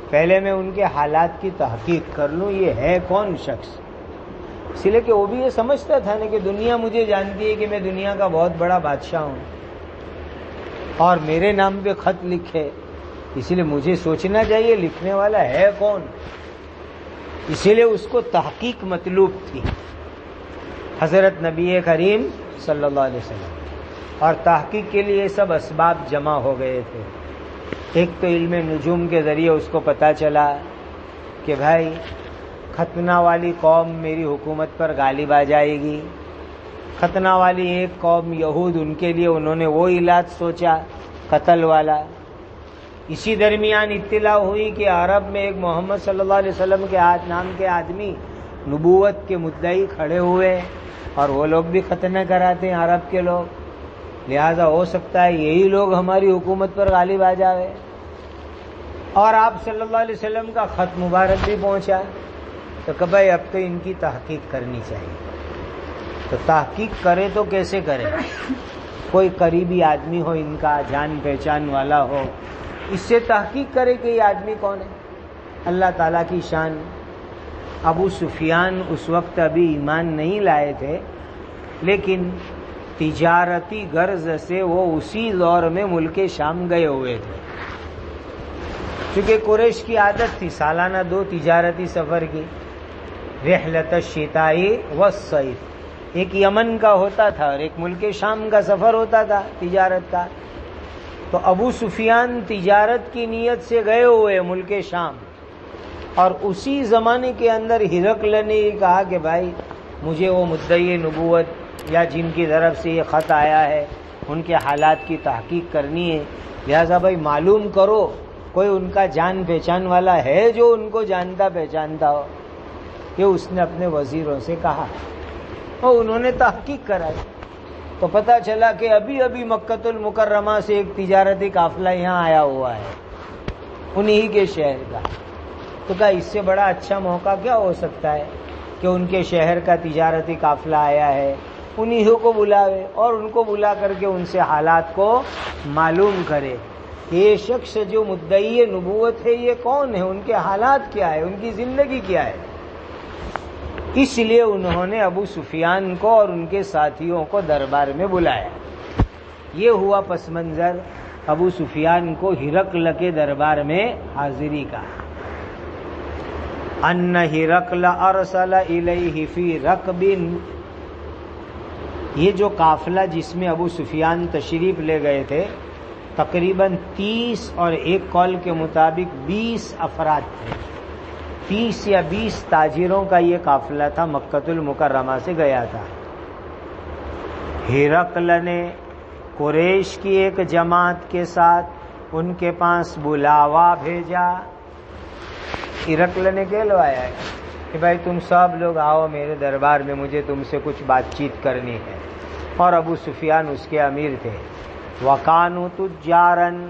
Speaker 1: پہلے میں ان کے حالات کی تحقیق کر لوں، یہ ہے کون شخص۔ اس لیے کہ وہ بھی یہ سمجھتا تھا نا کہ دنیا مجھے جانتی ہے کہ میں دنیا کا بہت بڑا بادشاہ ہوں، اور میرے نام پہ خط لکھے، اس لیے مجھے سوچنا چاہیے لکھنے والا ہے کون۔ اسی لیے اس کو تحقیق مطلوب تھی، حضرت نبی کریم صلی اللہ علیہ وسلم، اور تحقیق کے لیے سب اسباب جمع ہو گئے تھے۔ ایک تو علم نجوم کے ذریعے اس کو پتا چلا کہ بھائی ختنہ والی قوم میری حکومت پر غالب آ جائے گی، ختنہ والی ایک قوم یہود، ان کے لیے انہوں نے وہ علاج سوچا قتل والا۔ اسی درمیان اطلاع ہوئی کہ عرب میں ایک محمد صلی اللہ علیہ وسلم کے نام کے آدمی نبوت کے مدعی کھڑے ہوئے، اور وہ لوگ بھی ختنہ کراتے ہیں عرب کے لوگ، لہذا ہو سکتا ہے یہی لوگ ہماری حکومت پر غالب آ جاوے۔ اور آپ صلی اللہ علیہ وسلم کا خط مبارک بھی پہنچا، تو کہ بھائی اب تو ان کی تحقیق کرنی چاہیے۔ تو تحقیق کرے تو کیسے کرے؟ کوئی قریبی آدمی ہو، ان کا جان پہچان والا ہو، اس سے تحقیق کرے کہ یہ آدمی کون ہے۔ اللہ تعالیٰ کی شان، ابو سفیان اس وقت ابھی ایمان نہیں لائے تھے، لیکن تجارتی غرض سے وہ اسی دور میں ملک شام گئے ہوئے تھے، چونکہ قریش کی عادت تھی سالانہ 2 تجارتی سفر کی، رحلت الشتاء والصیف، ایک یمن کا ہوتا تھا اور ایک ملک شام کا سفر ہوتا تھا تجارت کا۔ تو ابو سفیان تجارت کی نیت سے گئے ہوئے ملک شام، اور اسی زمانے کے اندر ہرقل نے یہ کہا کہ بھائی مجھے وہ مدعی نبوت یا جن کی طرف سے یہ خط آیا ہے ان کے حالات کی تحقیق کرنی ہے، لہذا بھائی معلوم کرو کوئی ان کا جان پہچان والا ہے جو ان کو جانتا پہچانتا ہو۔ یہ اس نے اپنے وزیروں سے کہا، اور انہوں نے تحقیق کرائی، تو پتہ چلا کہ ابھی ابھی مکۃ المکرمہ سے ایک تجارتی قافلہ یہاں آیا ہوا ہے، انہی کے شہر کا۔ تو کہا اس سے بڑا اچھا موقع کیا ہو سکتا ہے کہ ان کے شہر کا تجارتی قافلہ آیا ہے، انہی کو بلاوے اور ان کو بلا کر کے ان سے حالات کو معلوم کرے کہ یہ شخص جو مدعی نبوت ہے یہ کون ہے، ان کے حالات کیا ہے، ان کی زندگی کیا ہے۔ اس لیے انہوں نے ابو سفیان کو اور ان کے ساتھیوں کو دربار میں بلایا۔ یہ ہوا پس منظر ابو سفیان کو ہرقل کے دربار میں حاضری کا۔ ان ہرقل ارسل الیہ فی رکب، یہ جو قافلہ جس میں ابو سفیان تشریف لے گئے تھے تقریباً 30 اور ایک قول کے مطابق 20 افراد تھے، 30 یا 20 تاجروں کا یہ قافلہ تھا، مکۃ المکرمہ سے گیا تھا۔ ہرقل نے قریش کی ایک جماعت کے ساتھ ان کے پاس بلاوا بھیجا۔ ہرقل نے کہلوایا ہے کہ بھائی تم سب لوگ آؤ میرے دربار میں، مجھے تم سے کچھ بات چیت کرنی ہے۔ اور ابو سفیان اس کے امیر تھے۔ وَقَانُوا تُجَّارًا،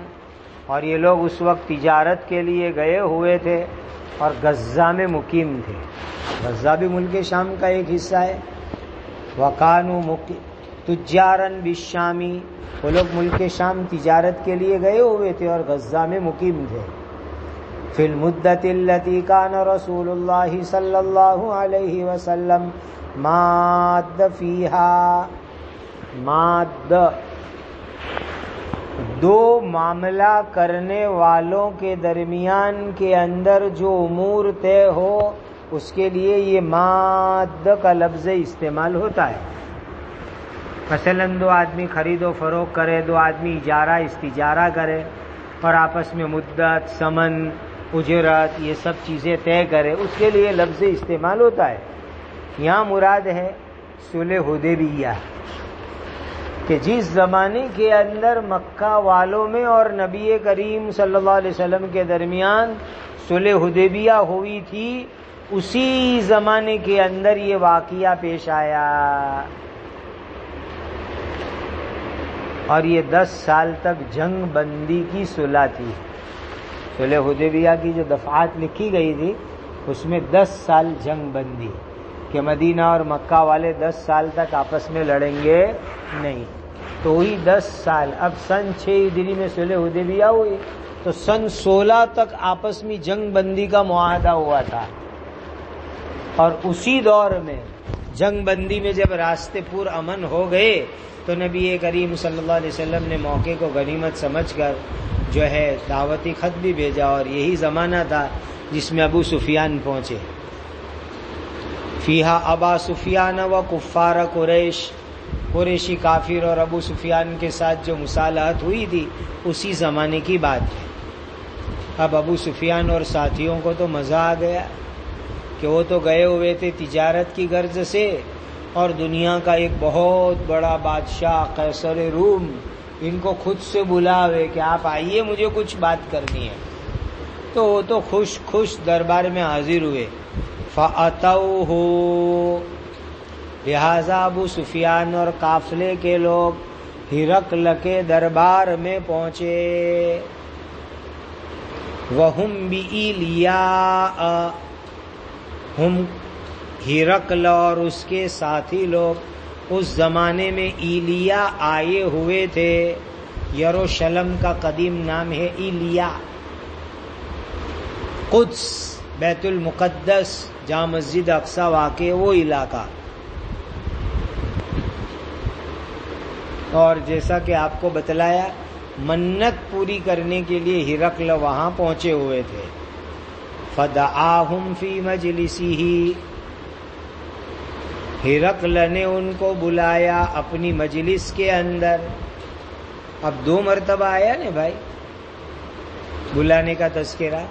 Speaker 1: اور یہ لوگ اس وقت تجارت کے لیے گئے ہوئے تھے اور غزہ میں مقیم تھے۔ غزہ بھی ملک شام کا ایک حصہ ہے۔ وَقَانُوا تُجَّارًا بِالشَّامِ، وہ لوگ ملک شام تجارت کے لیے گئے ہوئے تھے اور غزہ میں مقیم تھے۔ فی المدت التي كان رسول اللہ صلی اللہ علیہ وسلم ماد فیہا، ماد دو معاملہ کرنے والوں کے درمیان کے اندر جو امور طے ہو اس کے لیے یہ مادہ کا لفظ استعمال ہوتا ہے. مثلا دو آدمی خرید و فروخت کرے، دو آدمی اجارہ استجارہ کرے اور آپس میں مدت، ثمن، اجرت یہ سب چیزیں طے کرے، اس کے لیے لفظ استعمال ہوتا ہے. یہاں مراد ہے صلح حدیبیہ کہ جس زمانے کے اندر مکہ والوں میں اور نبی کریم صلی اللہ علیہ وسلم کے درمیان صلح حدیبیہ ہوئی تھی، اسی زمانے کے اندر یہ واقعہ پیش آیا. اور یہ 10 سال تک جنگ بندی کی صلح تھی. صلح حدیبیہ کی جو دفعات لکھی گئی تھی اس میں 10 سال جنگ بندی کہ مدینہ اور مکہ والے 10 سال تک آپس میں لڑیں گے نہیں. تو ہوئی 10 سال. اب سن 6 ہجری میں صلح حدیبیہ ہوئی تو سن 16 تک آپس میں جنگ بندی کا معاہدہ ہوا تھا. اور اسی دور میں جنگ بندی میں جب راستے پر امن ہو گئے تو نبی کریم صلی اللہ علیہ وسلم نے موقع کو غنیمت سمجھ کر جو ہے دعوتی خط بھی بھیجا. اور یہی زمانہ تھا جس میں ابو سفیان پہنچے. فیہا ابا سفیان و کفار قریش، قریشی کافر اور ابو سفیان کے ساتھ جو مصالحت ہوئی تھی اسی زمانے کی بات ہے. اب ابو سفیان اور ساتھیوں کو تو مزہ آ گیا کہ وہ تو گئے ہوئے تھے تجارت کی غرض سے، اور دنیا کا ایک بہت بڑا بادشاہ قیصر روم ان کو خود سے بلاوے کہ آپ آئیے مجھے کچھ بات کرنی ہے. تو وہ تو خوش دربار میں حاضر ہوئے. فَأَتَوْهُ، لہذا ابو سفیان اور قافلے کے لوگ ہرقل کے دربار میں پہنچے. وَهُمْ بِإِلْيَاءَ، ہم ہرقل اور اس کے ساتھی لوگ اس زمانے میں ایلیا آئے ہوئے تھے. یروشلم کا قدیم نام ہے ایلیا. قدس، بیت المقدس جہاں مسجد اقصی واقع وہ علاقہ. اور جیسا کہ آپ کو بتلایا منت پوری کرنے کے لیے ہرقل وہاں پہنچے ہوئے تھے. فدعاہم فی مجلسہ، ہرقل نے ان کو بلایا اپنی مجلس کے اندر. اب 2 مرتبہ آیا نا بھائی بلانے کا تذکرہ،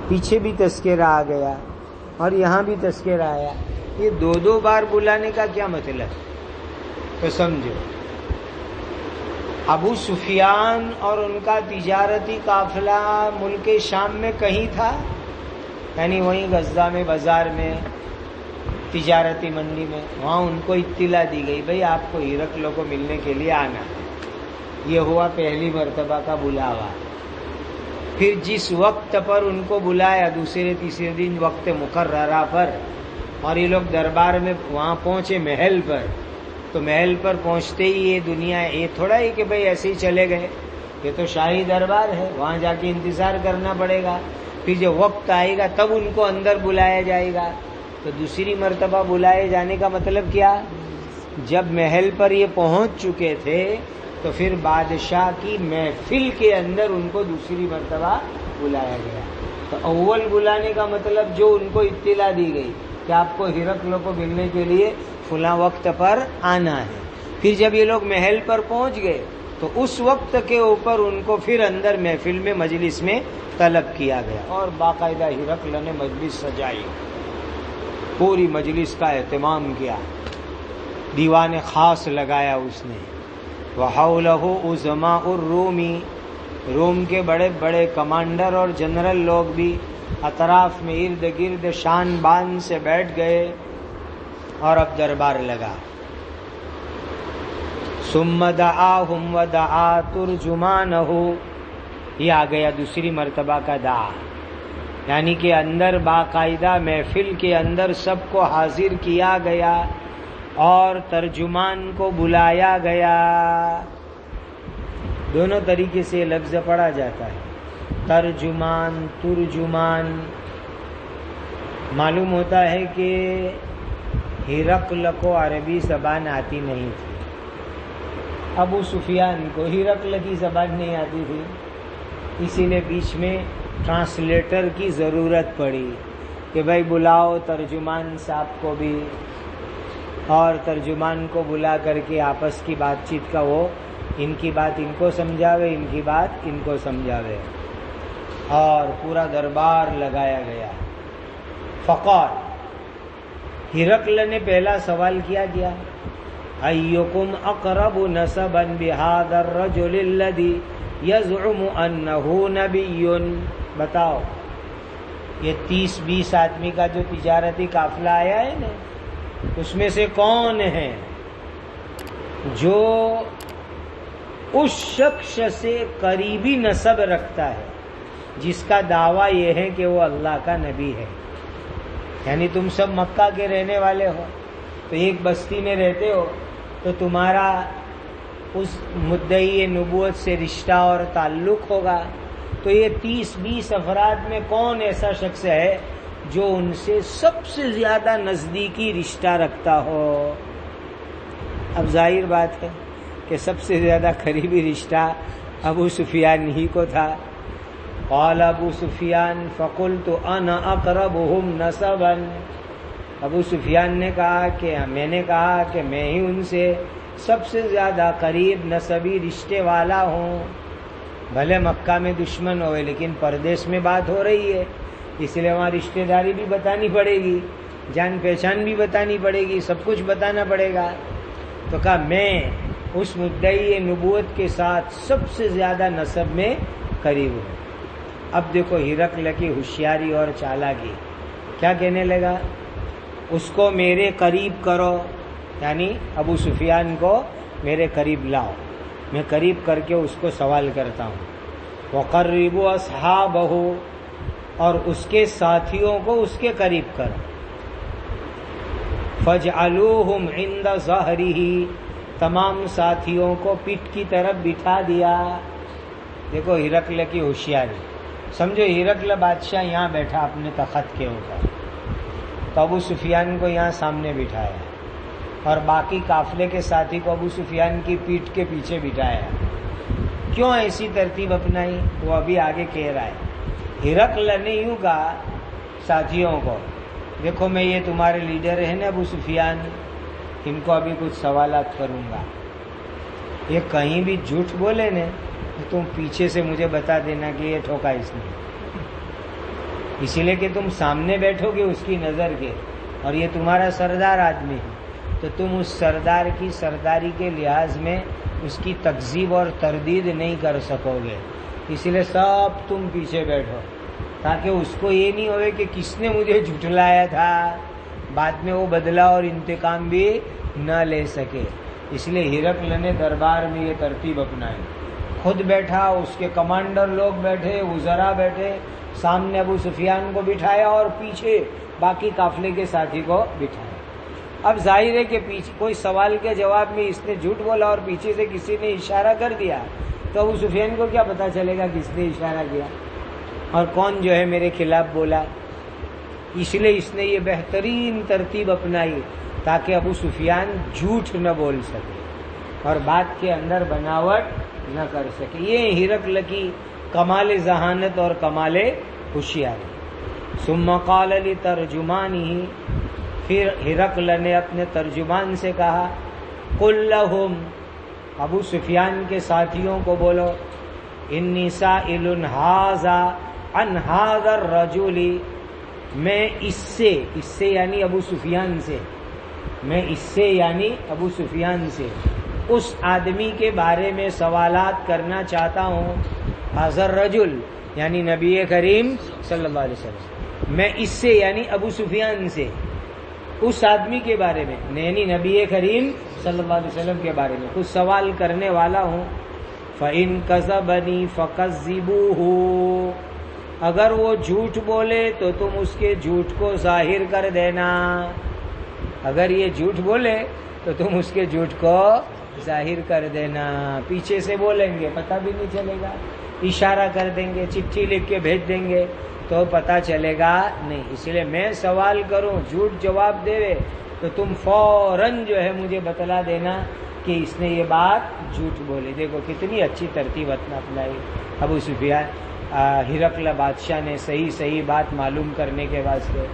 Speaker 1: پیچھے بھی تذکرہ آ گیا اور یہاں بھی تذکرہ آیا. یہ 2 بار بلانے کا کیا مطلب؟ تو سمجھو ابو سفیان اور ان کا تجارتی قافلہ ملک شام میں کہیں تھا، یعنی وہیں غزہ میں، بازار میں، تجارتی منڈی میں. وہاں ان کو اطلاع دی گئی بھئی آپ کو ہرقل کو ملنے کے لیے آنا. یہ ہوا پہلی مرتبہ کا بلاوا. پھر جس وقت پر ان کو بلایا دوسرے تیسرے دن وقت مقررہ پر، اور یہ لوگ دربار میں وہاں پہنچے محل پر، تو محل پر پہنچتے ہی یہ دنیا یہ تھوڑا ہی کہ بھئی ایسے ہی چلے گئے، یہ تو شاہی دربار ہے، وہاں جا کے انتظار کرنا پڑے گا. پھر جب وقت آئے گا تب ان کو اندر بلایا جائے گا. تو دوسری مرتبہ بلائے جانے کا مطلب کیا؟ جب محل پر یہ پہنچ چکے تھے تو پھر بادشاہ کی محفل کے اندر ان کو دوسری مرتبہ بلایا گیا. تو اول بلانے کا مطلب جو ان کو اطلاع دی گئی کہ آپ کو ہرقل کو ملنے کے لیے فلاں وقت پر آنا ہے. پھر جب یہ لوگ محل پر پہنچ گئے تو اس وقت کے اوپر ان کو پھر اندر محفل میں مجلس میں طلب کیا گیا، اور باقاعدہ ہرقل نے مجلس سجائی، پوری مجلس کا اہتمام کیا، دیوان خاص لگایا اس نے. وَحَوْلَهُ عُظَمَاءُ الرُّومِ، روم کے بڑے بڑے کمانڈر اور جنرل لوگ بھی اطراف میں ارد گرد شان بان سے بیٹھ گئے اور اب دربار لگا. ثُمَّ دَعَاهُمْ وَدَعَا تُرْجُمَانَهُ، یہ آ گیا دوسری مرتبہ کا دعا، یعنی کہ اندر باقاعدہ محفل کے اندر سب کو حاضر کیا گیا اور ترجمان کو بلایا گیا. دونوں طریقے سے لفظ پڑھا جاتا ہے، ترجمان، ترجمان. معلوم ہوتا ہے کہ ہرقل کو عربی زبان آتی نہیں تھی، ابو سفیان کو ہرقل کی زبان نہیں آتی تھی، اسی لیے بیچ میں ٹرانسلیٹر کی ضرورت پڑی کہ بھائی بلاؤ ترجمان صاحب کو بھی، اور ترجمان کو بلا کر کے آپس کی بات چیت کا وہ ان کی بات ان کو سمجھاوے، ان کی بات ان کو سمجھاوے، اور پورا دربار لگایا گیا۔ فقال، ہرقل نے پہلا سوال کیا ایکم اقرب نسبا بهذا الرجل الذي يزعم انه نبی، بتاؤ یہ 30-20 آدمی کا جو تجارتی قافلہ آیا ہے نا، اس میں سے کون ہے جو اس شخص سے قریبی نسب رکھتا ہے جس کا دعویٰ یہ ہے کہ وہ اللہ کا نبی ہے؟ یعنی تم سب مکہ کے رہنے والے ہو، تو ایک بستی میں رہتے ہو، تو تمہارا اس مدعی نبوت سے رشتہ اور تعلق ہوگا۔ تو یہ 30-20 افراد میں کون ایسا شخص ہے جو ان سے سب سے زیادہ نزدیکی رشتہ رکھتا ہو؟ اب ظاہر بات ہے کہ سب سے زیادہ قریبی رشتہ ابو سفیان ہی کو تھا۔ قال ابو سفیان فقلت انا اقربهم نسبا، ابو سفیان نے کہا کہ میں نے کہا کہ میں ہی ان سے سب سے زیادہ قریب نسبی رشتے والا ہوں۔ بھلے مکہ میں دشمن ہوئے لیکن پردیس میں بات ہو رہی ہے، اس لیے وہاں رشتہ داری بھی بتانی پڑے گی، جان پہچان بھی بتانی پڑے گی، سب کچھ بتانا پڑے گا۔ تو کہا میں اس مدعی نبوت کے ساتھ سب سے زیادہ نسب میں قریب ہوں۔ اب دیکھو ہرقل کی ہوشیاری اور چالاکی، کیا کہنے لگا؟ اس کو میرے قریب کرو، یعنی ابو سفیان کو میرے قریب لاؤ، میں قریب کر کے اس کو سوال کرتا ہوں۔ وقربوا اصحابہ، اور اس کے ساتھیوں کو اس کے قریب کرو۔ فجعلوہم عند ظہرہ، تمام ساتھیوں کو پیٹھ کی طرف بٹھا دیا۔ دیکھو ہرقل کی ہوشیاری، سمجھو ہرقل بادشاہ یہاں بیٹھا اپنے تخت کے اوپر، تو ابو سفیان کو یہاں سامنے بٹھایا، اور باقی قافلے کے ساتھی کو ابو سفیان کی پیٹھ کے پیچھے بٹھایا۔ کیوں ایسی ترتیب اپنائی؟ وہ ابھی آگے کہہ رہا ہے۔ ہرقل نے یوں کہا ساتھیوں کو، دیکھو میں یہ تمہارے لیڈر ہیں نا ابو سفیان، ان کو ابھی کچھ سوالات کروں گا، یہ کہیں بھی جھوٹ بولے نا تو تم پیچھے سے مجھے بتا دینا کہ یہ ٹھوکا اس نے، اسی لیے کہ تم سامنے بیٹھو گے اس کی نظر کے، اور یہ تمہارا سردار آدمی ہے، تو تم اس سردار کی سرداری کے لحاظ میں اس کی تکذیب اور تردید نہیں کر سکو گے، اس لیے سب تم پیچھے بیٹھو، تاکہ اس کو یہ نہیں ہوئے کہ کس نے مجھے جھٹلایا تھا، بعد میں وہ بدلہ اور انتقام بھی نہ لے سکے۔ اس لیے ہرقل نے دربار میں یہ ترتیب اپنائی، خود بیٹھا، اس کے کمانڈر لوگ بیٹھے، وزراء بیٹھے، سامنے ابو سفیان کو بٹھایا اور پیچھے باقی قافلے کے ساتھی کو بٹھایا۔ اب ظاہر ہے کہ پیچھے کوئی سوال کے جواب میں اس نے جھوٹ بولا اور پیچھے سے کسی نے اشارہ کر دیا، تو ابو سفیان کو کیا پتا چلے گا کس نے اشارہ کیا اور کون جو ہے میرے خلاف بولا؟ اس لیے اس نے یہ بہترین ترتیب اپنائی تاکہ ابو سفیان جھوٹ نہ بول سکے اور بات کے اندر بناوٹ نہ کر سکے۔ یہ ہرقل کی کمال ذہانت اور کمال ہوشیاری۔ ثم قال لترجمانہ، پھر ہرقل نے اپنے ترجمان سے کہا، قل لہم، ابو سفیان کے ساتھیوں کو بولو، انی سائل ھذا عن ھذا الرجل، میں اس سے یعنی ابو سفیان سے، میں اس سے یعنی ابو سفیان سے اس آدمی کے بارے میں سوالات کرنا چاہتا ہوں، ھذا الرجل یعنی نبی کریم صلی اللہ علیہ وسلم، میں اس سے یعنی ابو سفیان سے اس آدمی کے بارے میں، یعنی نبی کریم صلی اللہ علیہ وسلم کے بارے میں کچھ سوال کرنے والا ہوں۔ فَإِن كَذَبَنِي فَكَذِّبُوهُ، اگر وہ جھوٹ بولے تو تم اس کے جھوٹ کو ظاہر کر دینا، اگر یہ جھوٹ بولے تو تم اس کے جھوٹ کو ظاہر کر دینا، پیچھے سے بولیں گے پتہ بھی نہیں چلے گا، اشارہ کر دیں گے، چٹھی لکھ کے بھیج دیں گے تو پتہ چلے گا نہیں، اس لیے میں سوال کروں جھوٹ جواب دے تو تم فوراً جو ہے مجھے بتلا دینا کہ اس نے یہ بات جھوٹ بولی. دیکھو کتنی اچھی ترتیب اپنائی. ابو سفیان ہرقل بادشاہ نے صحیح بات معلوم کرنے کے واسطے